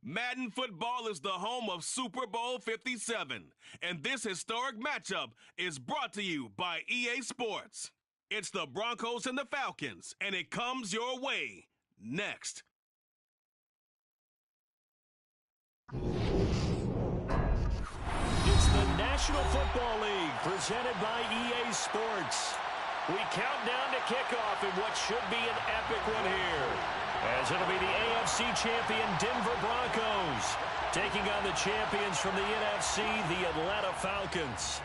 Madden Football is the home of Super Bowl 57, and this historic matchup is brought to you by EA Sports. It's the Broncos and the Falcons, and it comes your way next. It's the National Football League presented by EA Sports. We count down to kickoff in what should be an epic one here, as it'll be the AFC champion Denver Broncos taking on the champions from the NFC, the Atlanta Falcons.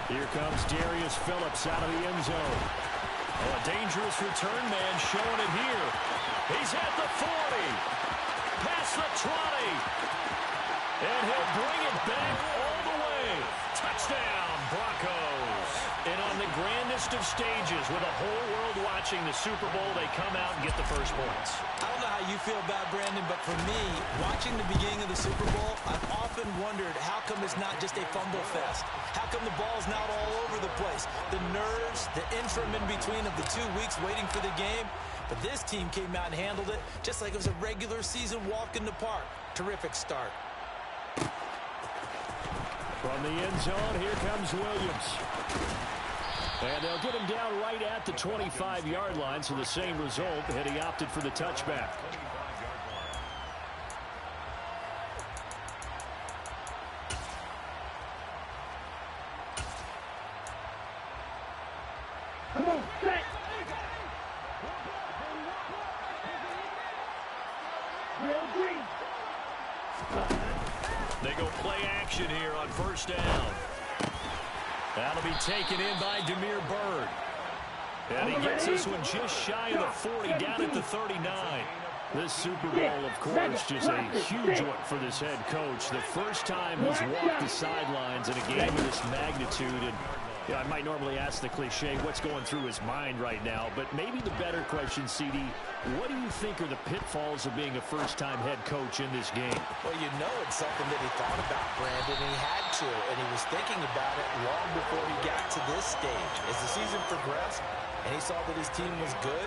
Here comes Darius Phillips out of the end zone. Oh, a dangerous return man showing it here. He's at the 40, past the 20. And he'll bring it back all the way. Touchdown, Broncos. And on the grandest of stages, with the whole world watching the Super Bowl, they come out and get the first points. I don't know how you feel about Brandon, but for me, watching the beginning of the Super Bowl, I've often wondered how come it's not just a fumble fest? How come the ball's not all over the place? The nerves, the interim in between of the 2 weeks waiting for the game. But this team came out and handled it just like it was a regular season walk in the park. Terrific start. From the end zone, here comes Williams. And they'll get him down right at the 25-yard line, so the same result, had he opted for the touchback. Come on, set! Real green! They go play action here on first down. That'll be taken in by Damiere Byrd. And he gets this one just shy of the 40, down at the 39. This Super Bowl, of course, just a huge one for this head coach. The first time he's walked the sidelines in a game of this magnitude. And I might normally ask the cliche, what's going through his mind right now? But maybe the better question, CD, what do you think are the pitfalls of being a first-time head coach in this game? Well, you know it's something that he thought about, Brandon, and he had to, and he was thinking about it long before he got to this stage. As the season progressed, and he saw that his team was good,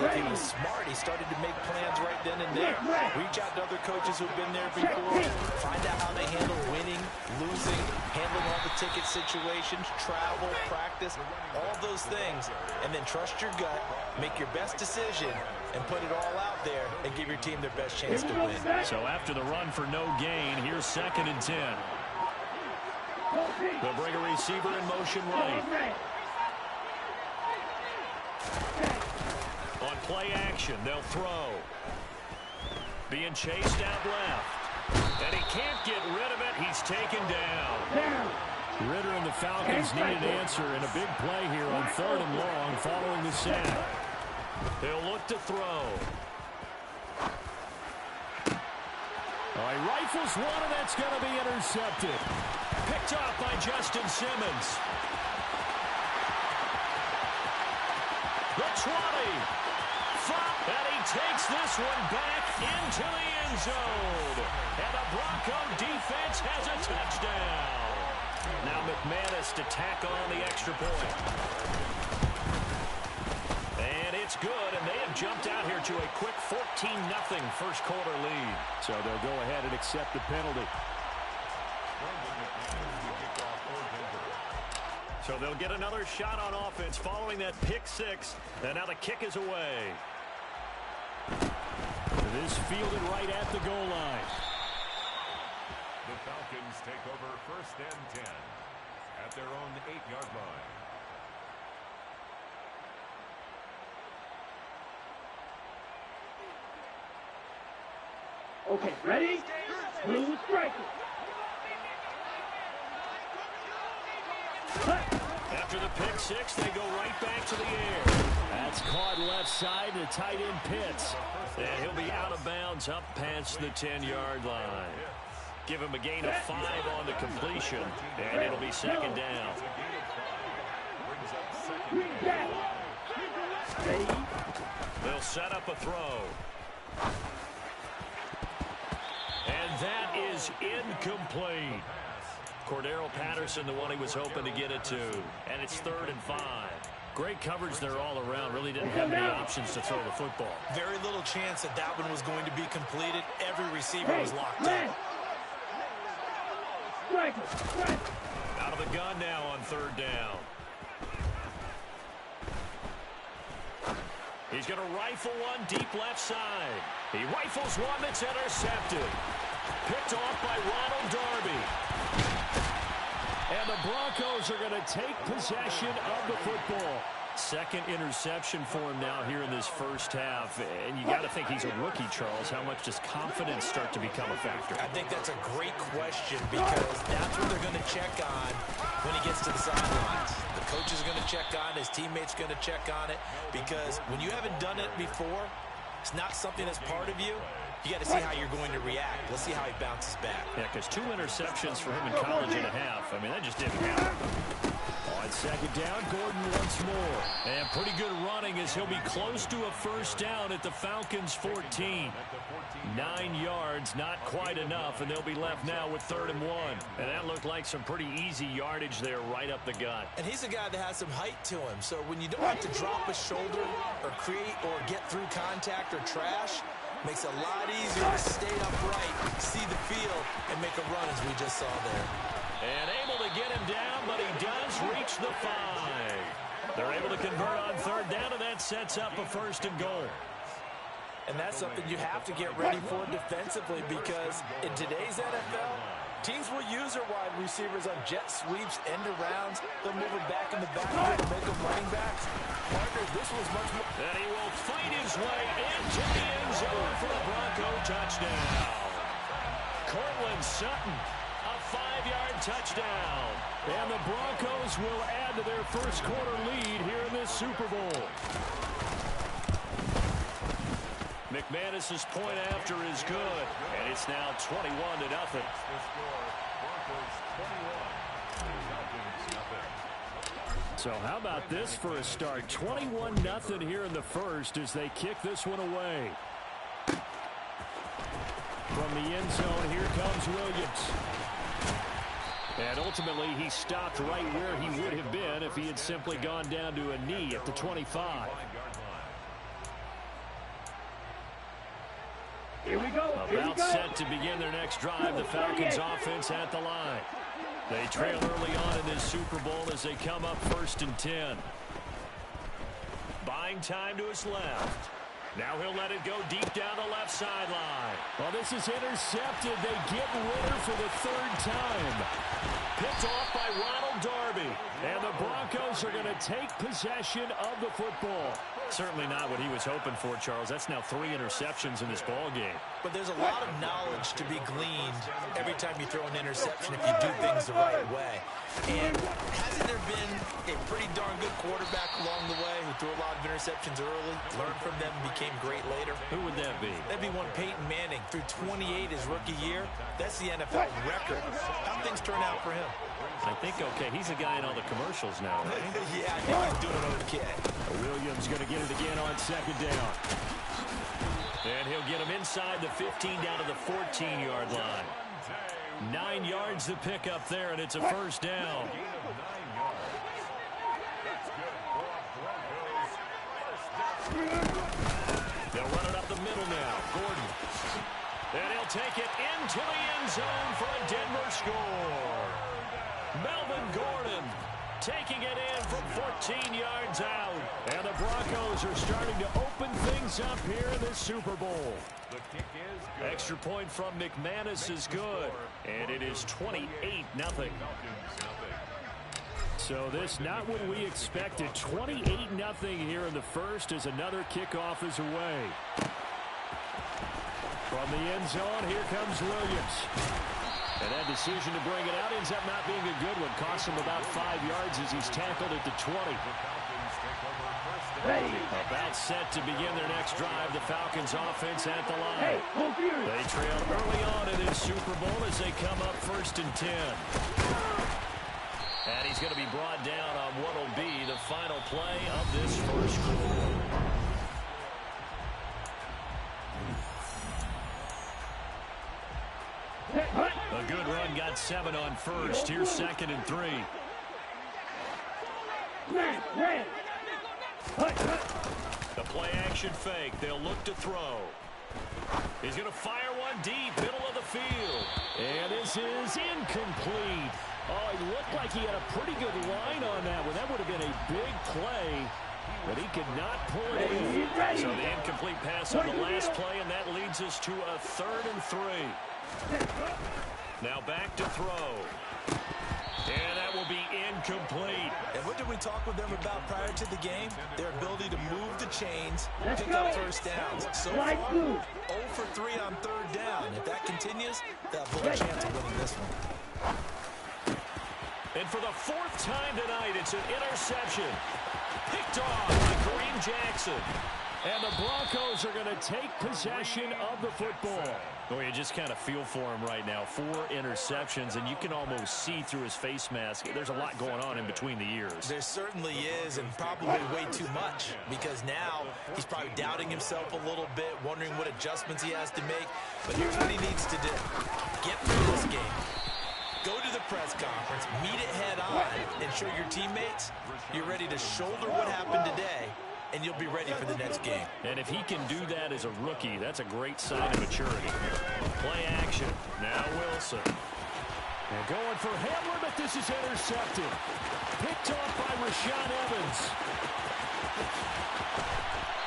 if he was smart, he started to make plans right then and there. Reach out to other coaches who've been there before, find out how they handle winning, losing, handling all the ticket situations, travel, practice, all those things, and then trust your gut, make your best decision, and put it all out there and give your team their best chance to win. So after the run for no gain, here's 2nd and 10. They'll bring a receiver in motion right. On play action, they'll throw. Being chased out left. And he can't get rid of it. He's taken down. Ritter and the Falcons need an answer, and a big play here on 3rd and long following the sack. He'll look to throw. He rifles one, and that's going to be intercepted. Picked off by Justin Simmons. The 20. And he takes this one back into the end zone. And the Bronco defense has a touchdown. Now McManus to tack on the extra point. And it's good, and they have jumped out here to a quick 14-0 first quarter lead. So they'll go ahead and accept the penalty. So they'll get another shot on offense following that pick six. And now the kick is away. This fielded right at the goal line. The Falcons take over 1st and 10 at their own 8-yard line. Okay, ready? Blue striker. After the pick six, they go right back to the air. That's caught left side to tight end Pitts. And he'll be out of bounds up past the 10-yard line. Give him a gain of 5 on the completion, and it'll be 2nd down. They'll set up a throw. And that is incomplete. Cordero Patterson, the one he was hoping to get it to. And it's 3rd and 5. Great coverage there all around. Really didn't have any options to throw the football. Very little chance that that one was going to be completed. Every receiver was locked up. Out of the gun now on 3rd down. He's going to rifle one deep left side. He rifles one that's intercepted. Picked off by Ronald Darby. And the Broncos are going to take possession of the football. 2nd interception for him now here in this first half. And you got to think he's a rookie, Charles. How much does confidence start to become a factor? I think that's a great question because that's what they're going to check on when he gets to the sidelines. The coach is going to check on it. His teammates going to check on it because when you haven't done it before, it's not something that's part of you. You got to see how you're going to react. Let's see how he bounces back. Yeah, because 2 interceptions for him in college and a half. I mean, that just didn't happen. On 2nd down, Gordon once more. And pretty good running as he'll be close to a first down at the Falcons' 14. 9 yards, not quite enough, and they'll be left now with 3rd and 1. And that looked like some pretty easy yardage there right up the gut. And he's a guy that has some height to him. So when you don't have to drop a shoulder or create or get through contact or trash, makes it a lot easier to stay upright, see the field, and make a run as we just saw there. And able to get him down, but he does reach the 5. They're able to convert on 3rd down, and that sets up a 1st and goal. And that's something you have to get ready for defensively because in today's NFL, teams will use their wide receivers on jet sweeps, end arounds. They'll move it back in the backfield to make them running backs. Partner, this was much more. And he will fight his way into the end zone for a Bronco touchdown. Cortland Sutton, a 5-yard touchdown. And the Broncos will add to their first quarter lead here in this Super Bowl. McManus's point after is good, and it's now 21-0. So how about this for a start? 21-0 here in the first as they kick this one away. From the end zone, here comes Williams. And ultimately, he stopped right where he would have been if he had simply gone down to a knee at the 25. Here we go. About set to begin their next drive. The Falcons offense at the line. They trail early on in this Super Bowl as they come up 1st and 10. Buying time to his left. Now he'll let it go deep down the left sideline. Well, this is intercepted. They get Ritter for the 3rd time. Picked off by Ronald Darby. And the Broncos are going to take possession of the football. Certainly not what he was hoping for, Charles. That's now 3 interceptions in this ball game. But there's a lot of knowledge to be gleaned every time you throw an interception if you do things the right way. And hasn't there been a pretty darn good quarterback along the way who threw a lot of interceptions early, learned from them, and became great later? Who would that be? That'd be one Peyton Manning. Threw 28 his rookie year. That's the NFL record. How'd things turn out for him? I think, okay, he's a guy in all the commercials now, right? Yeah, I think he's doing okay. Williams going to get it again on 2nd down. And he'll get him inside the 15 down to the 14-yard line. 9 yards to pick up there, and it's a 1st down. They'll run it up the middle now. Gordon. And he'll take it into the end zone for a Denver score. Melvin Gordon taking it in from 14 yards out. And the Broncos are starting to open things up here in this Super Bowl. The kick is good. Extra point from McManus is good. And it is 28-0. So this not what we expected. 28-0 here in the first as another kickoff is away. From the end zone, here comes Williams. And that decision to bring it out ends up not being a good one. Costs him about 5 yards as he's tackled at the 20. About set to begin their next drive. The Falcons offense at the line. They trail early on in this Super Bowl as they come up 1st and 10. And he's going to be brought down on what will be the final play of this first quarter. Hut. A good run got 7 on first. Here's 2nd and 3. The play action fake. They'll look to throw. He's going to fire one deep, middle of the field. And this is incomplete. Oh, it looked like he had a pretty good line on that one. That would have been a big play, but he could not pull it in. So the incomplete pass on the last play, and that leads us to a 3rd and 3. Now back to throw. And that will be incomplete. And what did we talk with them about prior to the game? Their ability to move the chains, pick up first downs. So far, 0 for 3 on 3rd down. If that continues, they'll have a little chance of winning this one. And for the 4th time tonight, it's an interception. Picked off by Kareem Jackson. And the Broncos are going to take possession of the football. Well, you just kind of feel for him right now. 4 interceptions, and you can almost see through his face mask. There's a lot going on in between the ears. There certainly is, and probably way too much, because now he's probably doubting himself a little bit, wondering what adjustments he has to make. But here's what he needs to do. Get through this game. Go to the press conference, meet it head on, and show your teammates you're ready to shoulder what happened today, and you'll be ready for the next game. And if he can do that as a rookie, that's a great sign of maturity. Play action. Now Wilson. And going for Hamler, but this is intercepted. Picked off by Rashaan Evans.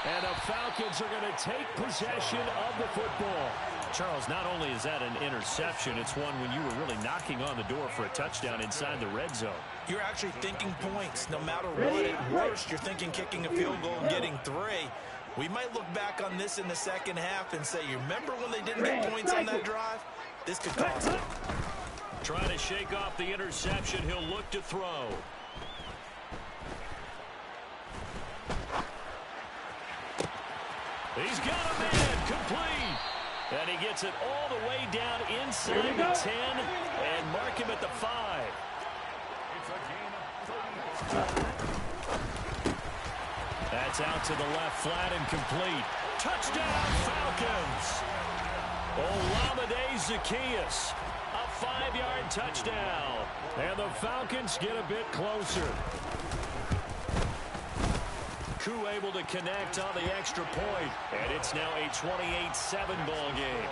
And the Falcons are going to take possession of the football. Charles, not only is that an interception, it's one when you were really knocking on the door for a touchdown inside the red zone. You're actually thinking points. No matter what, at worst, you're thinking kicking a field goal and getting 3. We might look back on this in the second half and say, you remember when they didn't get points on that drive? This could cost them. Trying to shake off the interception. He'll look to throw. He's got a man complete. And he gets it all the way down inside the 10 and mark him at the 5. That's out to the left, flat and complete. Touchdown, Falcons. Olamide Zaccheaus, a 5-yard touchdown. And the Falcons get a bit closer. Koo able to connect on the extra point. And it's now a 28-7 ball game.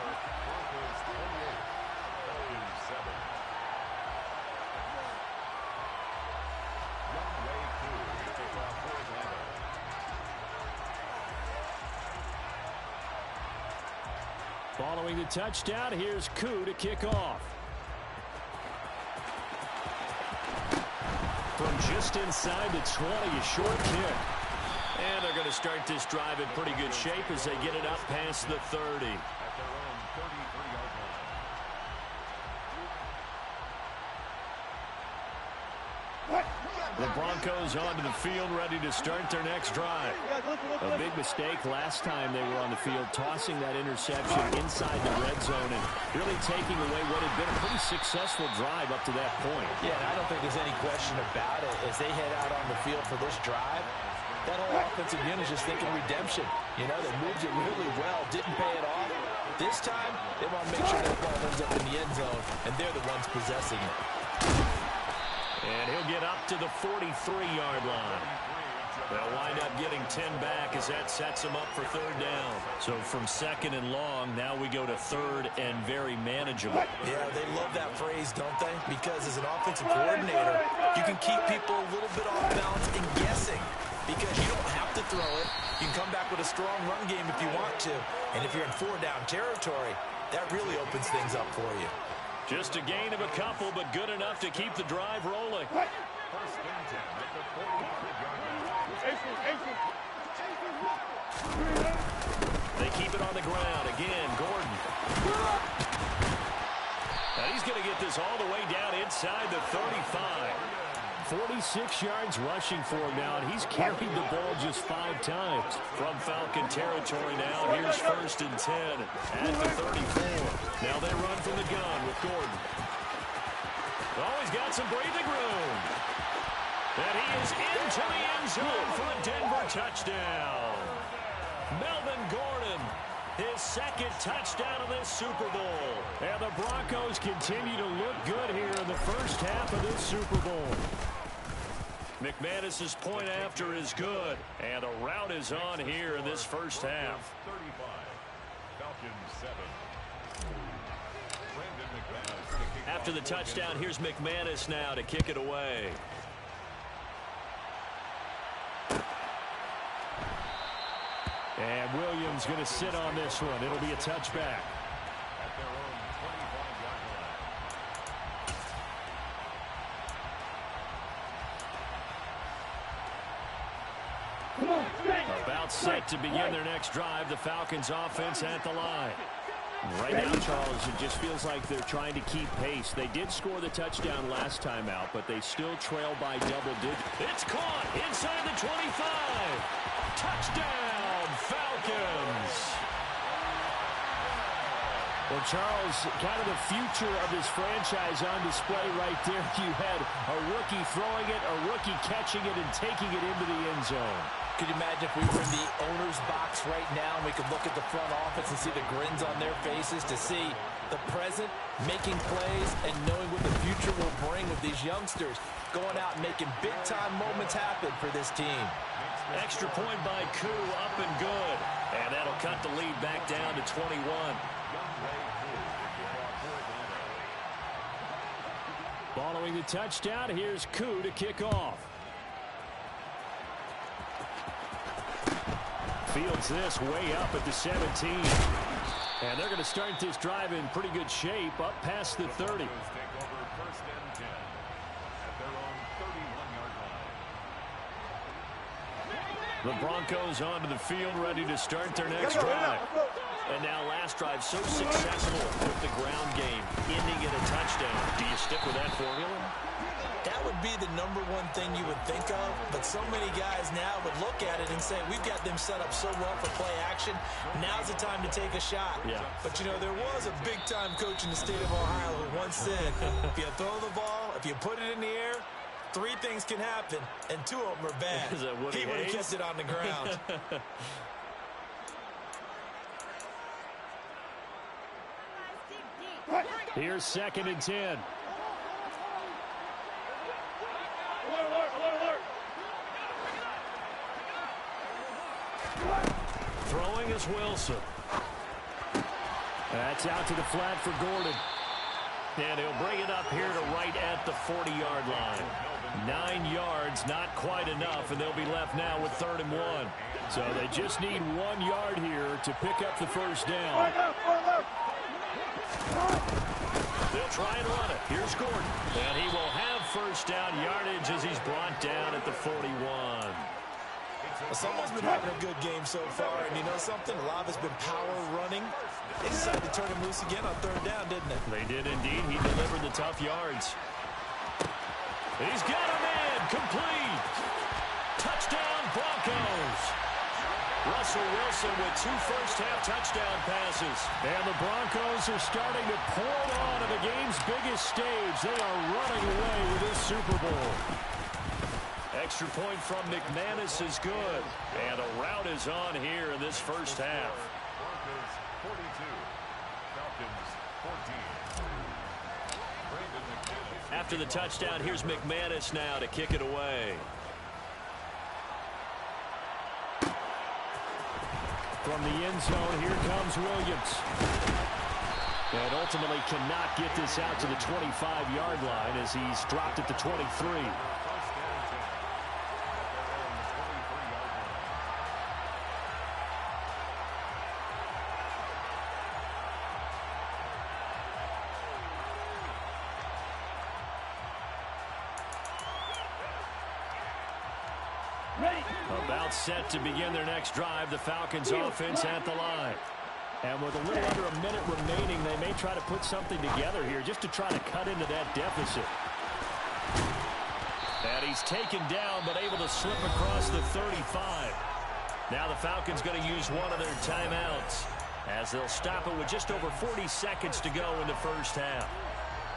Following the touchdown, here's Koo to kick off. From just inside the 20, a short kick. And they're going to start this drive in pretty good shape as they get it up past the 30. The Broncos onto the field, ready to start their next drive. A big mistake last time they were on the field, tossing that interception inside the red zone and really taking away what had been a pretty successful drive up to that point. Yeah, and I don't think there's any question about it. As they head out on the field for this drive, that whole offensive unit is just thinking redemption. You know, they moved it really well, didn't pay it off. This time, they want to make sure that ball ends up in the end zone, and they're the ones possessing it. And he'll get up to the 43-yard line. They'll wind up getting 10 back as that sets them up for 3rd down. So from 2nd and long, now we go to 3rd and very manageable. Yeah, they love that phrase, don't they? Because as an offensive coordinator, you can keep people a little bit off balance and guessing. Because you don't have to throw it. You can come back with a strong run game if you want to. And if you're in 4-down territory, that really opens things up for you. Just a gain of a couple, but good enough to keep the drive rolling. They keep it on the ground. Again, Gordon. Now he's going to get this all the way down inside the 35. 46 yards rushing for him now, and he's carried the ball just 5 times. From Falcon territory now, here's 1st and 10 at the 34. Now they run from the gun with Gordon. Oh, he's got some breathing room. And he is into the end zone for a Denver touchdown. Melvin Gordon His second touchdown of this Super Bowl. And the Broncos continue to look good here in the first half of this Super Bowl. McManus's point after is good. And a rout is on here in this first half. 35. Falcons 7. After the touchdown, here's McManus now to kick it away. And Williams going to sit on this one. It'll be a touchback. At their own 25-yard line. Come on, strike. About set to begin their next drive. The Falcons offense at the line. Right now, Charles, it just feels like they're trying to keep pace. They did score the touchdown last time out, but they still trail by double digits. It's caught inside the 25. Touchdown, Falcons. Well, Charles, kind of the future of this franchise on display right there. You had a rookie throwing it, a rookie catching it, and taking it into the end zone. Could you imagine if we were in the owner's box right now and we could look at the front office and see the grins on their faces, to see the present making plays and knowing what the future will bring with these youngsters going out and making big-time moments happen for this team. Extra point by Koo, up and good. And that'll cut the lead back down to 21. Following the touchdown, here's Koo to kick off. Fields this way up at the 17. And they're going to start this drive in pretty good shape, up past the 30. Take over first and 10 at their own 31-yard line. The Broncos onto the field, ready to start their next drive. And now last drive so successful with the ground game, ending in a touchdown. Do you stick with that formula? That would be the #1 thing you would think of, but so many guys now would look at it and say, we've got them set up so well for play action, now's the time to take a shot. Yeah. But, you know, there was a big-time coach in the state of Ohio who once said, if you throw the ball, if you put it in the air, 3 things can happen, and 2 of them are bad. Is that Woody He would have Hayes? kept it on the ground. Here's 2nd and 10. Throwing is Wilson. That's out to the flat for Gordon. And he'll bring it up here to right at the 40-yard line. 9 yards, not quite enough, and they'll be left now with 3rd and 1. So they just need 1 yard here to pick up the first down. They'll try and run it. Here's Gordon. And he will have first down yardage as he's brought down at the 41. Someone's been having a good game so far, and you know something? A lot of it's been power running. They decided to turn him loose again on 3rd down, didn't they? They did indeed. He delivered the tough yards. He's got him in. Complete. Touchdown, Broncos. Russell Wilson with 2 first-half touchdown passes. And the Broncos are starting to pour it on at the game's biggest stage. They are running away with this Super Bowl. Extra point from McManus is good. And a rout is on here in this first half. Broncos 42. Falcons 14. After the touchdown, here's McManus now to kick it away. From the end zone, here comes Williams. And ultimately cannot get this out to the 25-yard line as he's dropped at the 23. About set to begin their next drive. The Falcons offense at the line. And with a little under a minute remaining, they may try to put something together here just to try to cut into that deficit. And he's taken down but able to slip across the 35. Now the Falcons going to use one of their timeouts as they'll stop it with just over 40 seconds to go in the first half.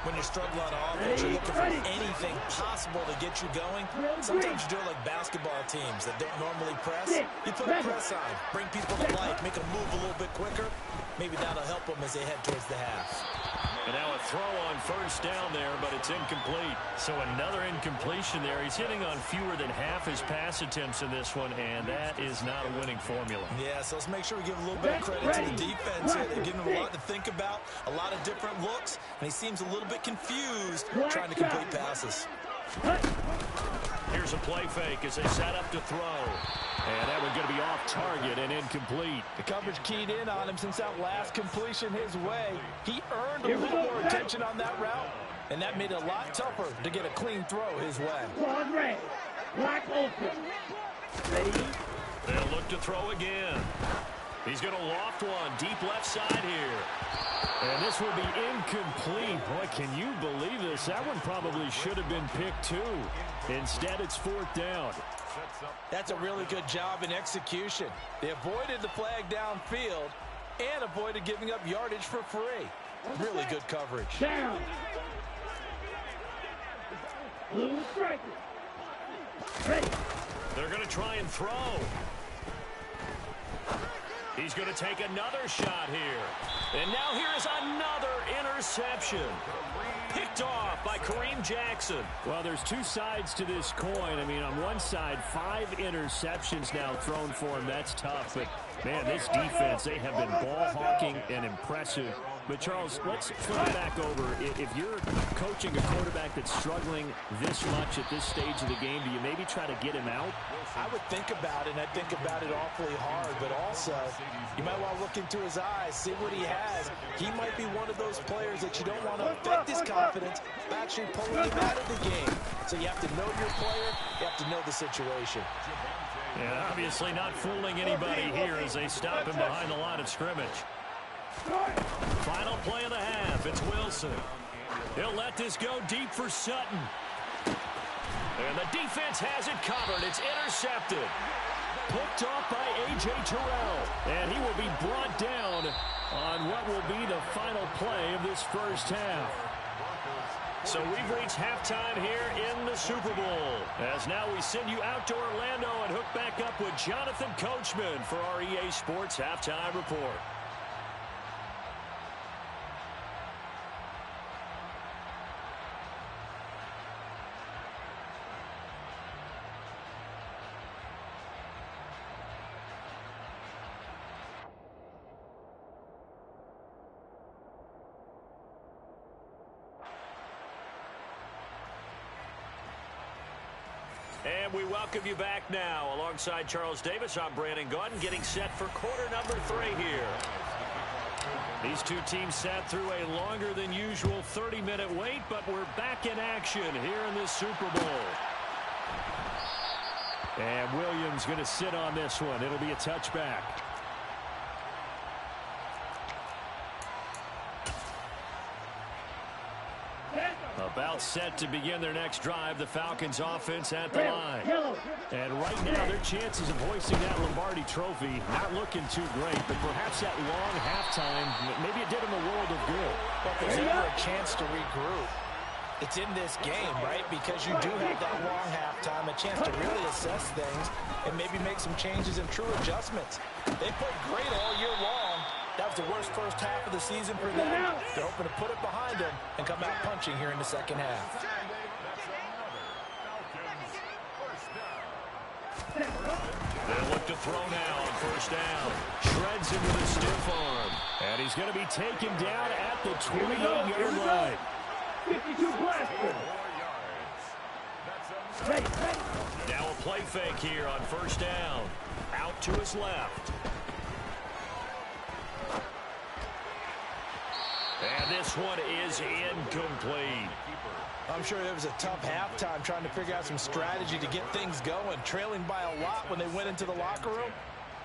When you struggle on offense, you're looking for anything possible to get you going. Sometimes you do it like basketball teams that don't normally press. You put a press on, bring people to life, make them move a little bit quicker. Maybe that'll help them as they head towards the half. And now a throw on first down there, but it's incomplete. So another incompletion there. He's hitting on fewer than half his pass attempts in this one, and that is not a winning formula. Yeah, so let's make sure we give a little bit of credit to the defense here. They've given him a lot to think about, a lot of different looks, and he seems a little bit confused trying to complete passes. Here's a play fake as they set up to throw. And that one's going to be off target and incomplete. The coverage keyed in on him since that last completion his way. He earned a little more attention on that route, and that made it a lot tougher to get a clean throw his way. Squad red. Black open. Ready? They'll look to throw again. He's going to loft one deep left side here. And this will be incomplete. Boy, can you believe this? That one probably should have been picked too. Instead, it's fourth down. That's a really good job in execution. They avoided the flag downfield and avoided giving up yardage for free. Really good coverage. Down. Blue striker. Ready. They're going to try and throw. He's going to take another shot here. And now here's another interception. Picked off by Kareem Jackson. Well, there's two sides to this coin. I mean, on one side, 5 interceptions now thrown for him. That's tough. But, man, this defense, they have been ball hawking and impressive. But, Charles, let's flip it back over. If you're coaching a quarterback that's struggling this much at this stage of the game, do you maybe try to get him out? I would think about it, and I think about it awfully hard. But also, you might want to look into his eyes, see what he has. He might be one of those players that you don't want to affect his confidence by actually pulling him out of the game. So you have to know your player. You have to know the situation. Yeah, obviously not fooling anybody here as they stop him behind the line of scrimmage. Final play of the half. It's Wilson. He'll let this go deep for Sutton. And the defense has it covered. It's intercepted. Picked off by A.J. Terrell. And he will be brought down on what will be the final play of this first half. So we've reached halftime here in the Super Bowl. As now we send you out to Orlando and hook back up with Jonathan Coachman for our EA Sports Halftime Report. And we welcome you back now. Alongside Charles Davis, I'm Brandon Gaudin, getting set for quarter number 3 here. These two teams sat through a longer than usual 30-minute wait, but we're back in action here in this Super Bowl. And Williams going to sit on this one. It'll be a touchback. About set to begin their next drive, the Falcons offense at the line. And right now, their chances of hoisting that Lombardi trophy not looking too great, but perhaps that long halftime, maybe it did them a world of good. But there's never a chance to regroup. It's in this game, right? Because you do have that long halftime, a chance to really assess things and maybe make some changes and true adjustments. They played great all year long. That was the worst first half of the season for them. They're hoping to put it behind them and come out punching here in the second half. They'll look to throw now on first down. Shreds him with a stiff arm. And he's going to be taken down at the 28-yard line. 52 blaster. Now a play fake here on first down. Out to his left. And this one is incomplete. I'm sure it was a tough halftime trying to figure out some strategy to get things going. Trailing by a lot when they went into the locker room.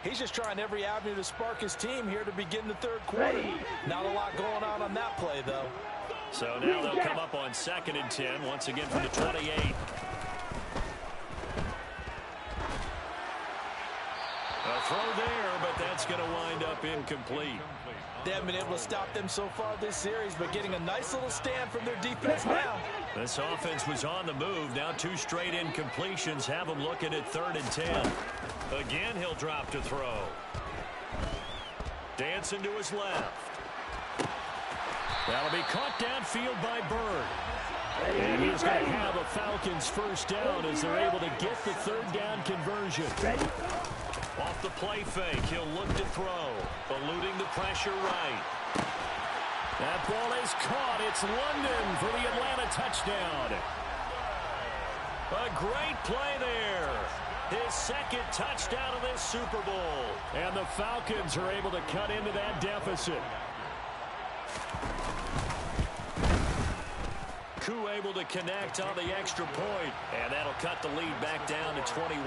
He's just trying every avenue to spark his team here to begin the third quarter. Not a lot going on that play, though. So now they'll come up on 2nd and 10, once again from the 28. A throw there, but that's going to wind up incomplete. They haven't been able to stop them so far this series, but getting a nice little stand from their defense now. This offense was on the move. Now 2 straight incompletions have them looking at 3rd and 10. Again, he'll drop to throw. Dancing to his left. That'll be caught downfield by Bird. And he's going to have a Falcons first down as they're able to get the 3rd down conversion. Off the play fake, he'll look to throw, eluding the pressure right. That ball is caught. It's London for the Atlanta touchdown. A great play there. His 2nd touchdown of this Super Bowl. And the Falcons are able to cut into that deficit. Koo able to connect on the extra point, and that'll cut the lead back down to 21.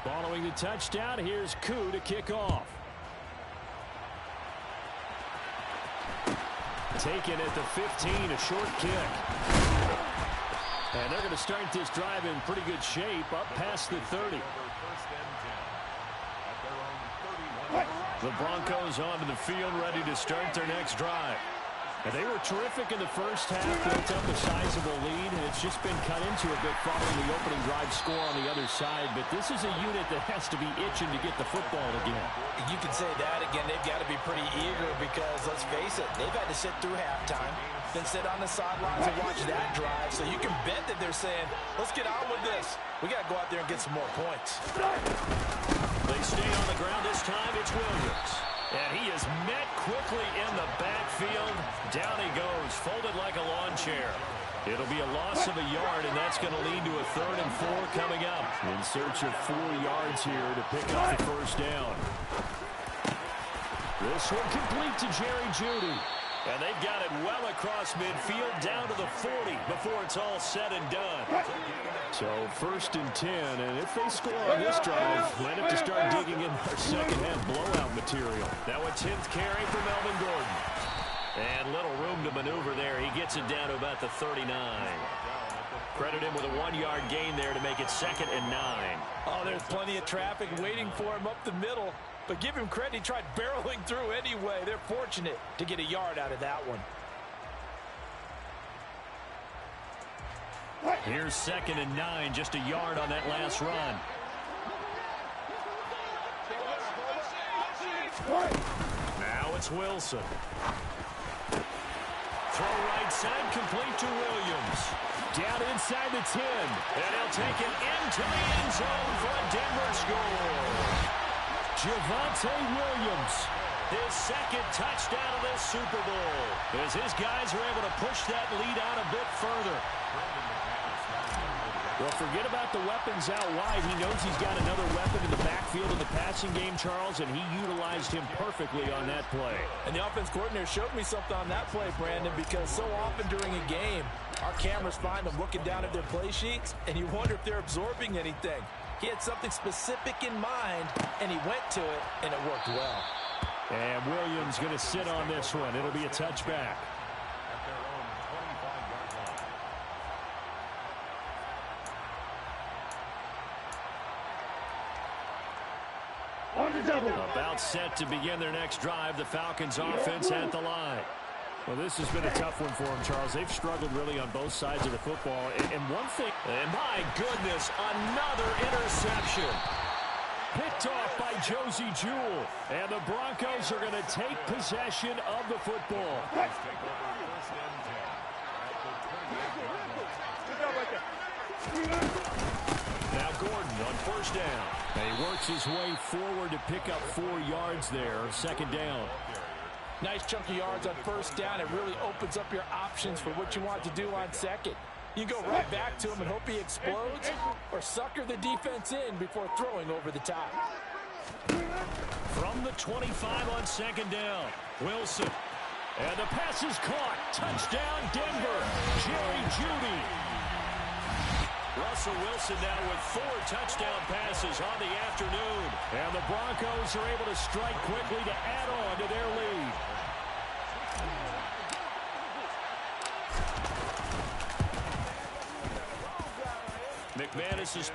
Following the touchdown, here's Koo to kick off. Taken at the 15, a short kick. And they're going to start this drive in pretty good shape, up past the 30. The Broncos onto the field, ready to start their next drive. And they were terrific in the first half, built up a sizable lead, and it's just been cut into a bit following the opening drive score on the other side. But this is a unit that has to be itching to get the football again. You can say that again. They've got to be pretty eager because, let's face it, they've had to sit through halftime, then sit on the sidelines and watch that drive. So you can bet that they're saying, let's get on with this. We got to go out there and get some more points. They stay on the ground this time. It's Williams. And he is met quickly in the backfield. Down he goes, folded like a lawn chair. It'll be a loss of a yard, and that's going to lead to a 3rd and 4 coming up. In search of 4 yards here to pick up the first down. This one complete to Jerry Jeudy. And they've got it well across midfield down to the 40 before it's all said and done. So 1st and 10, and if they score on this drive, might have to start digging in their second half blowout material. Now a 10th carry for Melvin Gordon. And little room to maneuver there. He gets it down to about the 39. Credit him with a 1-yard gain there to make it 2nd and 9. Oh, there's plenty of traffic waiting for him up the middle. But give him credit, he tried barreling through anyway. They're fortunate to get a yard out of that one. Here's 2nd and 9, just a yard on that last run. Now it's Wilson. Throw right side, complete to Williams. Down inside the 10. And he'll take it into the end zone for a Denver score. Javonte Williams, his 2nd touchdown of this Super Bowl, as his guys are able to push that lead out a bit further. Well, forget about the weapons out wide. He knows he's got another weapon in the backfield in the passing game, Charles, and he utilized him perfectly on that play. And the offense coordinator showed me something on that play, Brandon, because so often during a game, our cameras find them looking down at their play sheets, and you wonder if they're absorbing anything. He had something specific in mind, and he went to it, and it worked well. And Williams going to sit on this one. It'll be a touchback. About set to begin their next drive. The Falcons offense at the line. Well, this has been a tough one for them, Charles. They've struggled really on both sides of the football. And one thing... And my goodness, another interception. Picked off by Josie Jewell. And the Broncos are going to take possession of the football. Now Gordon on 1st down. And he works his way forward to pick up 4 yards there. 2nd down. Nice chunk of yards on 1st down. It really opens up your options for what you want to do on 2nd. You go right back to him and hope he explodes, or sucker the defense in before throwing over the top. From the 25 on 2nd down, Wilson. And the pass is caught. Touchdown, Denver. Jerry Jeudy. Russell Wilson now with 4 touchdown passes on the afternoon. And the Broncos are able to strike quickly to add on to their lead. Man, this is